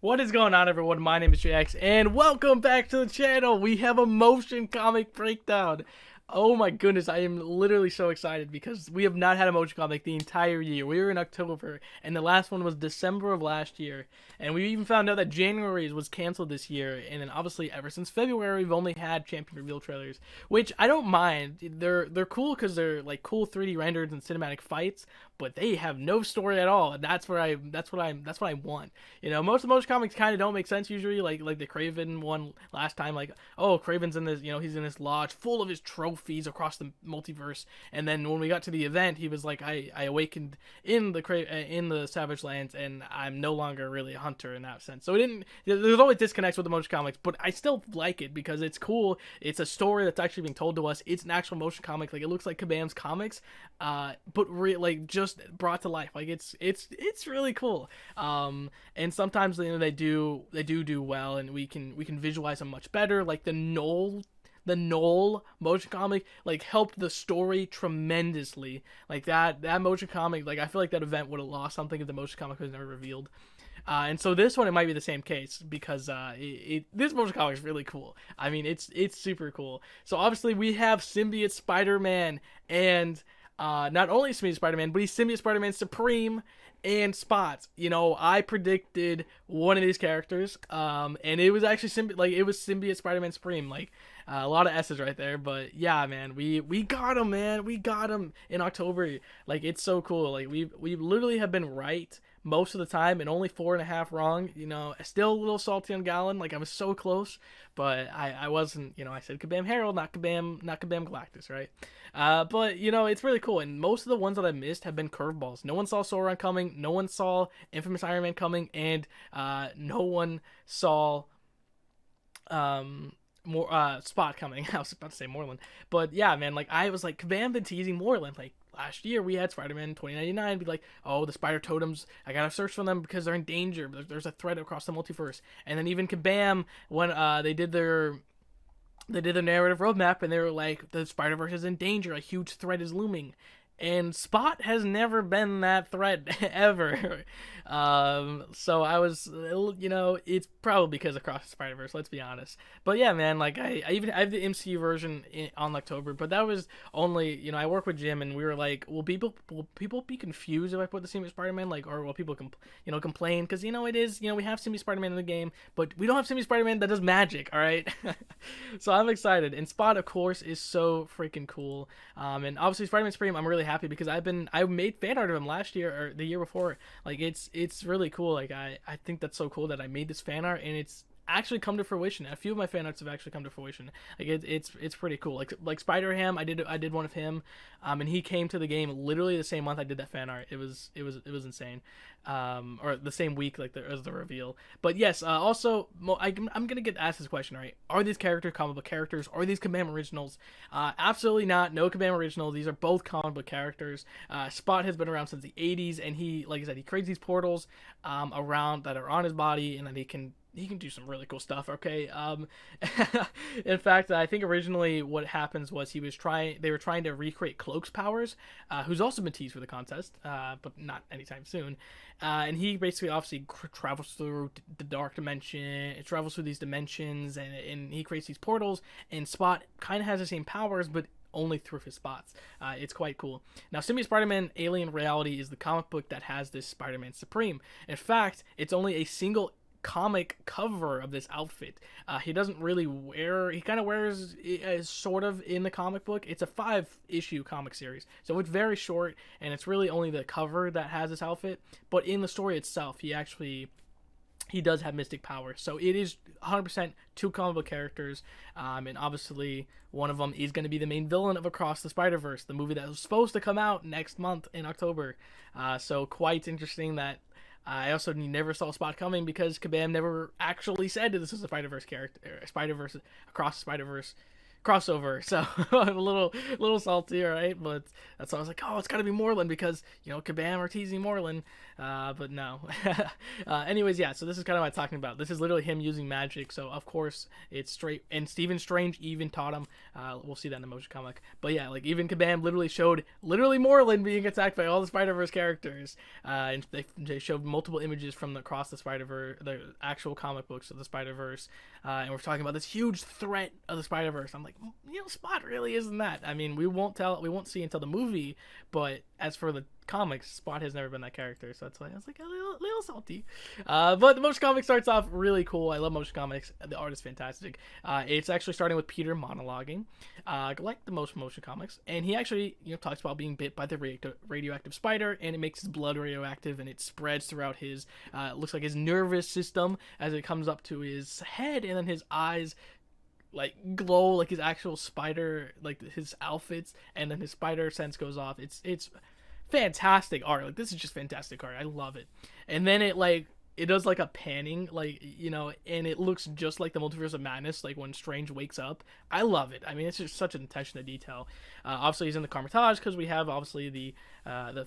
What is going on, everyone? My name is JX, and welcome back to the channel. We have a motion comic breakdown. Oh my goodness, I am literally so excited because we have not had a motion comic the entire year. We were in October, and the last one was December of last year. And we even found out that January was canceled this year. And then obviously, ever since February, we've only had champion reveal trailers, which I don't mind. They're cool because they're like cool 3D renders and cinematic fights, but they have no story at all. And that's what I want. You know, most of the motion comics kind of don't make sense usually. Like the Craven one last time, like, oh, Craven's in this, he's in this lodge full of his trophies across the multiverse. And then when we got to the event, he was like, I awakened in the Savage Lands, and I'm no longer really a hunter in that sense. So it didn't. There's always disconnects with the motion comics, but I still like it because it's cool. It's a story that's actually being told to us. It's an actual motion comic. Like, it looks like Kabam's comics, but like just brought to life. Like, it's really cool. And sometimes they do well, and we can visualize them much better. Like the Knoll motion comic like helped the story tremendously. Like that motion comic, like I feel like that event would have lost something if the motion comic was never revealed. And so this one, it might be the same case because this motion comic is really cool. I mean, it's super cool. So obviously we have Symbiote Spider-Man, and not only Symbiote Spider-Man, but he's Symbiote Spider-Man Supreme and Spot. You know, I predicted one of these characters, and it was actually Symbiote Spider-Man Supreme. Like, a lot of S's right there, but yeah, man, we got him, man. We got him in October. Like, it's so cool. Like, we literally have been right most of the time and only 4.5 wrong. You know, still a little salty on Gallon. Like, I was so close, but I wasn't. You know, I said Kabam Herald, not Kabam Galactus, right? But you know, it's really cool. And most of the ones that I missed have been curveballs. No one saw Sauron coming. No one saw Infamous Iron Man coming, and no one saw Spot coming. I was about to say Moreland, but yeah, man, like I was like, Kabam been teasing Moreland. Like last year we had Spider-Man 2099 be like, oh, the spider totems, I gotta search for them because they're in danger. There's a threat across the multiverse. And then even Kabam, when they did their narrative roadmap, and they were like, the Spider-Verse is in danger, a huge threat is looming. And Spot has never been that threat ever. So I was, it's probably because Across the Spider-Verse, let's be honest. But yeah, man, like I have the MCU version on October, but that was only, I work with Jim, and we were like, will people be confused if I put the Symbiote Spider-Man, like, or will people complain? Because it is, we have Symbiote Spider-Man in the game, but we don't have Symbiote Spider-Man that does magic. All right. So I'm excited, and Spot, of course, is so freaking cool. And obviously Spider-Man Supreme, I'm really happy because I made fan art of him last year or the year before. Like, it's really cool. Like, I think that's so cool that I made this fan art, and it's actually come to fruition. A few of my fan arts have actually come to fruition. Like, it's pretty cool. Like Spider-Ham, I did one of him, and he came to the game literally the same month I did that fan art. It was insane. Or the same week, like, as the reveal. But yes, also, I'm gonna get asked this question, right? Are these characters comic book characters? Are these Kabam originals? Absolutely not. No Kabam originals. These are both comic book characters. Spot has been around since the 80s, and he, like I said, he creates these portals around that are on his body, and that he can do some really cool stuff. Okay. In fact, I think originally what happens was they were trying to recreate Cloak's powers, who's also been teased for the contest, but not anytime soon. And he basically obviously travels through the dark dimension. It travels through these dimensions, and he creates these portals. And Spot kind of has the same powers, but only through his spots. It's quite cool. Now, Symbiote Spider-Man Alien Reality is the comic book that has this Spider-Man Supreme. In fact, it's only a single comic cover of this outfit. He doesn't really wear, he kind of wears sort of in the comic book. It's a 5-issue comic series, so it's very short, and it's really only the cover that has this outfit. But in the story itself, he does have mystic powers. So it is 100% two comic book characters, and obviously one of them is going to be the main villain of Across the Spider-Verse, the movie that was supposed to come out next month in October. So quite interesting that I also never saw Spot coming because Kabam never actually said that this was a Spider-Verse character, Spider-Verse, Across the Spider-Verse crossover. So I'm a little salty, all right. But that's why I was like, oh, it's got to be Moreland because Kabam are teasing Moreland. But no. Anyways, yeah. So this is kind of what I'm talking about. This is literally him using magic. So of course it's straight. And Stephen Strange even taught him. We'll see that in the motion comic. But yeah, like even Kabam literally showed Moreland being attacked by all the Spider-Verse characters. And they showed multiple images from across the Spider-Verse, the actual comic books of the Spider-Verse. And we're talking about this huge threat of the Spider-Verse. I'm like, Spot really isn't that. I mean, we won't see until the movie, but as for the comics, Spot has never been that character, so that's why I was like a little salty. But the motion comic starts off really cool. I love motion comics. The art is fantastic. It's actually starting with Peter monologuing, like the most motion comics, and he actually talks about being bit by the radioactive spider, and it makes his blood radioactive, and it spreads throughout his looks like his nervous system as it comes up to his head, and then his eyes like glow like his actual spider, like his outfits, and then his spider sense goes off. It's fantastic art. Like this is just fantastic art. I love it. And then it does like a panning, and it looks just like the Multiverse of Madness, like when Strange wakes up. I love it. I mean, it's just such an attention to detail. Obviously, he's in the Carmitage because we have obviously the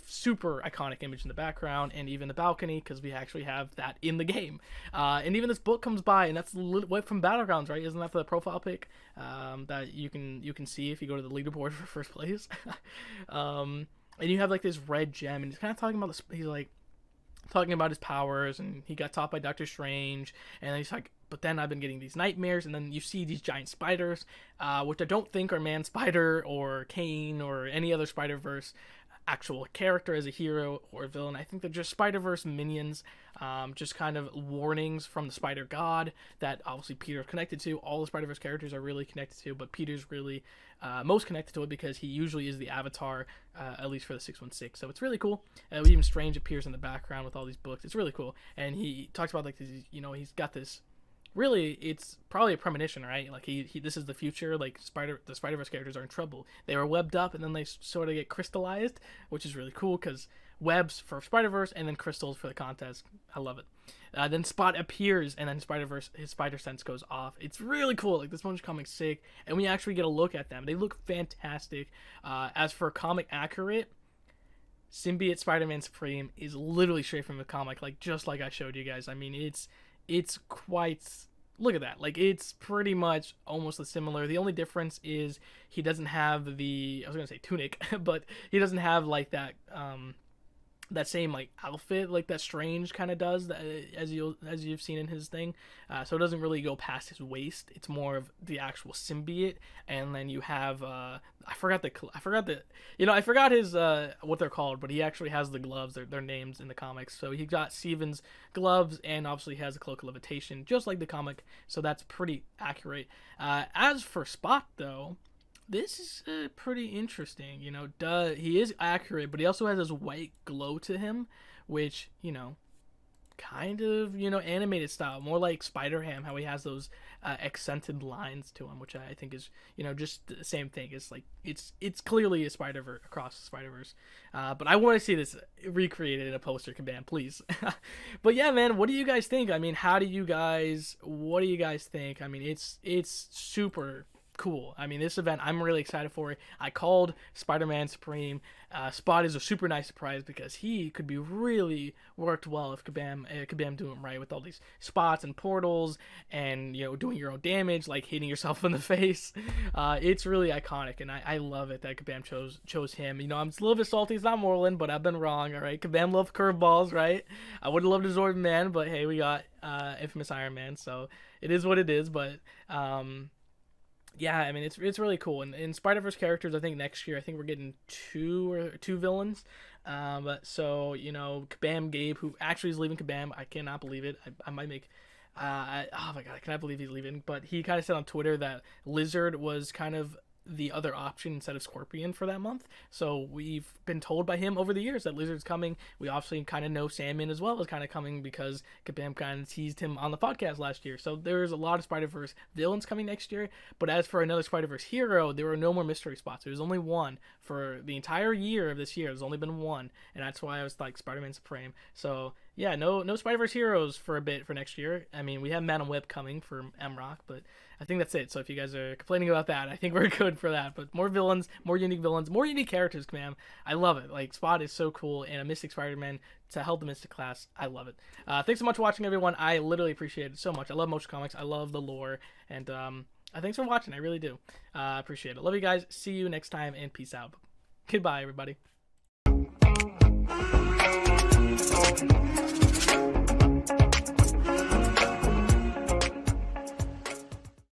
super iconic image in the background, and even the balcony because we actually have that in the game. And even this book comes by, and that's from Battlegrounds, right? Isn't that the profile pic that you can see if you go to the leaderboard for first place? And you have like this red gem, and he's kind of talking about he's like talking about his powers, and he got taught by Doctor Strange, and then he's like, but then I've been getting these nightmares, and then you see these giant spiders, which I don't think are Man Spider or Kane or any other Spider-Verse actual character as a hero or a villain. I think they're just Spider-Verse minions, just kind of warnings from the Spider God that obviously Peter's connected to. All the Spider-Verse characters are really connected to, but Peter's really most connected to it because he usually is the avatar, at least for the 616. So it's really cool. Even Strange appears in the background with all these books. It's really cool. And he talks about like this, he's got this. Really, it's probably a premonition, right? Like he this is the future. Like the Spider-Verse characters are in trouble. They were webbed up, and then they sort of get crystallized, which is really cool because webs for Spider-Verse and then crystals for the contest. I love it. Then Spot appears, and then his spider sense goes off. It's really cool. Like this one's comic sick, and we actually get a look at them. They look fantastic. As for comic accurate, Symbiote Spider-Man Supreme is literally straight from the comic, like just like I showed you guys. I mean, it's quite, look at that, like it's pretty much almost similar. The only difference is he doesn't have I was gonna say tunic, but he doesn't have like that that same like outfit like that Strange kind of does, as you've seen in his thing. So it doesn't really go past his waist. It's more of the actual symbiote, and then you have I forgot his what they're called, but he actually has the gloves. Their names in the comics. So he got Steven's gloves, and obviously he has a cloak of levitation just like the comic. So that's pretty accurate. As for Spot though, this is pretty interesting. He is accurate, but he also has this white glow to him, which, kind of, animated style, more like Spider-Ham, how he has those accented lines to him, which I think is, just the same thing. It's like, it's clearly a Spider-Verse across the Spider-Verse. But I want to see this recreated in a poster, Kabam, please. But yeah, man, what do you guys think? I mean, what do you guys think? I mean, it's super cool. I mean, this event, I'm really excited for it. I called Spider-Man Supreme. Spot is a super nice surprise because he could be really worked well if Kabam doing right with all these spots and portals and, doing your own damage, like hitting yourself in the face. It's really iconic, and I love it that Kabam chose him. I'm a little bit salty. It's not Moreland, but I've been wrong, all right? Kabam loved curveballs, right? I would have loved a Zord Man, but hey, we got Infamous Iron Man, so it is what it is, but yeah, I mean, it's really cool. And in Spider-Verse characters, I think next year, I think we're getting two villains. So, Kabam Gabe, who actually is leaving Kabam. I cannot believe it. I might make... oh my god, I cannot believe he's leaving. But he kind of said on Twitter that Lizard was kind of the other option instead of Scorpion for that month. So we've been told by him over the years that Lizard's coming. We obviously kind of know Sandman as well is kind of coming because Kabam kind of teased him on the podcast last year. So there's a lot of Spider-Verse villains coming next year. But as for another Spider-Verse hero, there were no more mystery spots. There's only one for the entire year of this year. There's only been one, and that's why I was like Spider-Man Supreme. So yeah, no Spider-Verse heroes for a bit for next year. I mean, we have Madam Web coming from mcoc, but I think that's it. So if you guys are complaining about that, I think we're good for that. But more villains, more unique characters, man. I love it. Like, Spot is so cool, and a Mystic Spider-Man to help the Mystic class. I love it. Thanks so much for watching, everyone. I literally appreciate it so much. I love motion comics. I love the lore, and thanks for watching. I really do. Appreciate it. Love you guys. See you next time, and peace out. Goodbye, everybody.